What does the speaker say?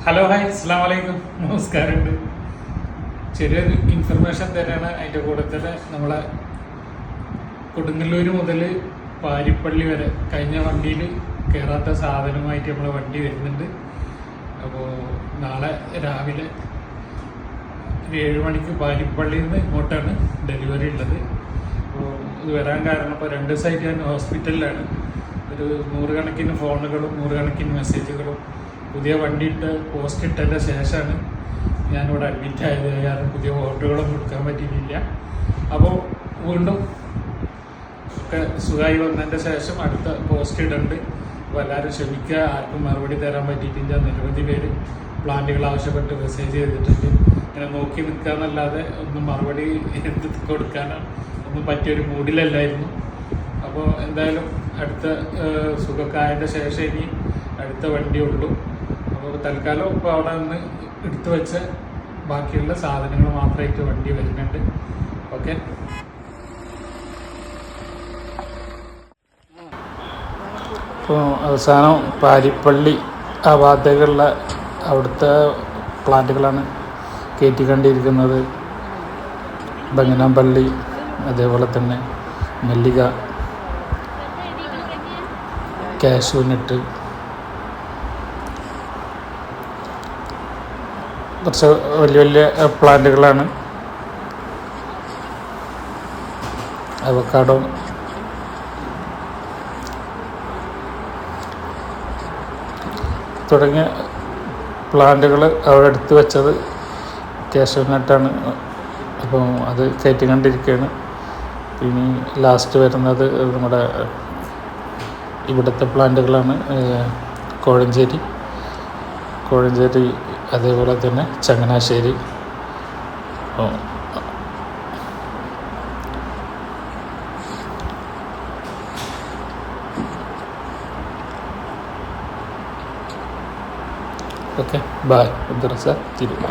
Hello hi അസ്സാം വലൈക്കും നമസ്കാരമുണ്ട്. ചെറിയൊരു ഇൻഫർമേഷൻ തരാണ്. അതിൻ്റെ കൂടെ തന്നെ നമ്മളെ കൊടുങ്ങല്ലൂർ മുതൽ പാരിപ്പള്ളി വരെ കഴിഞ്ഞ വണ്ടിയിൽ കയറാത്ത സാധനമായിട്ട് നമ്മളെ വണ്ടി വരുന്നുണ്ട്. അപ്പോൾ നാളെ രാവിലെ ഒരു 7 മണിക്ക് പാരിപ്പള്ളിയിൽ നിന്ന് ഇങ്ങോട്ടാണ് ഡെലിവറി ഉള്ളത്. അപ്പോൾ ഇത് വരാൻ കാരണം ഇപ്പോൾ 2 ദിവസമായിട്ട് ഞാൻ ഹോസ്പിറ്റലിലാണ്. ഒരു 100 കണക്കിന് ഫോണുകളും 100 കണക്കിന് മെസ്സേജുകളും പുതിയ വണ്ടി പോസ്റ്റ് ഇട്ടതിൻ്റെ ശേഷമാണ് ഞാനിവിടെ അഡ്മിറ്റ് ആയത്. കാരണം പുതിയ ഓർഡറുകളൊന്നും കൊടുക്കാൻ പറ്റിയിട്ടില്ല. അപ്പോൾ വീണ്ടും ഒക്കെ സുഖമായി വന്നതിൻ്റെ ശേഷം അടുത്ത പോസ്റ്റ് ഇടുന്നുണ്ട്. അപ്പോൾ എല്ലാവരും ക്ഷമിക്കുക, ആർക്കും മറുപടി തരാൻ പറ്റിയിട്ടില്ല. നിരവധി പേര് പ്ലാന്റുകൾ ആവശ്യപ്പെട്ട് മെസ്സേജ് ചെയ്തിട്ടുണ്ട്. ഇങ്ങനെ നോക്കി നിൽക്കുക എന്നല്ലാതെ ഒന്നും മറുപടി എന്ത് കൊടുക്കാനോ ഒന്നും പറ്റിയൊരു മൂഡിലല്ലായിരുന്നു. അപ്പോൾ എന്തായാലും അടുത്ത സുഖക്കായതിൻ്റെ ശേഷം ഇനി അടുത്ത വണ്ടിയുള്ളൂ. അപ്പോൾ തൽക്കാലം ഇപ്പോൾ അവിടെ നിന്ന് എടുത്തു വെച്ച ബാക്കിയുള്ള സാധനങ്ങൾ മാത്രമായിട്ട് വണ്ടി വരുന്നുണ്ട്. ഓക്കെ, ഇപ്പോൾ അവസാനം പാരിപ്പള്ളി ആ ഭാഗത്തേക്കുള്ള അവിടുത്തെ പ്ലാന്റുകളാണ് കയറ്റിക്കൊണ്ടിരിക്കുന്നത്. ബങ്ങനാമ്പള്ളി, അതേപോലെ തന്നെ മല്ലിക, കാഷ്യൂനട്ട്, കുറച്ച് വലിയ വലിയ പ്ലാന്റുകളാണ്. അവക്കാഡോ, തുടങ്ങിയ പ്ലാന്റുകൾ അവിടെ എടുത്തു വെച്ചത് കാഷ്യൂനട്ടാണ്. അപ്പോൾ അത് കയറ്റിക്കൊണ്ടിരിക്കുകയാണ്. ഇനി ലാസ്റ്റ് വരുന്നത് നമ്മുടെ ഇവിടുത്തെ പ്ലാന്റുകളാണ്. കോഴഞ്ചേരി, അതേപോലെ തന്നെ ചങ്ങനാശ്ശേരി. Okay, bye. തിരുവല്ല.